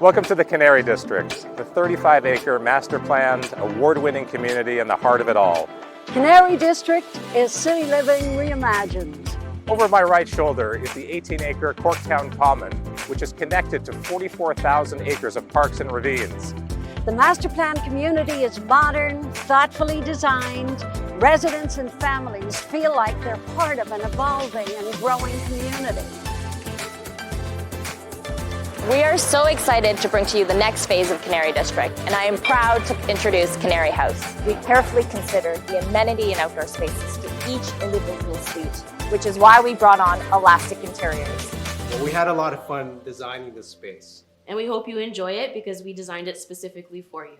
Welcome to the Canary District, the 35-acre master-planned, award-winning community in the heart of it all. Canary District is city living reimagined. Over my right shoulder is the 18-acre Corktown Common, which is connected to 44,000 acres of parks and ravines. The master plan community is modern, thoughtfully designed. Residents and families feel like they're part of an evolving and growing community. We are so excited to bring to you the next phase of Canary District, and I am proud to introduce Canary House. We carefully considered the amenity and outdoor spaces to each individual suite, which is why we brought on elastic interiors. Well, we had a lot of fun designing this space. And we hope you enjoy it because we designed it specifically for you.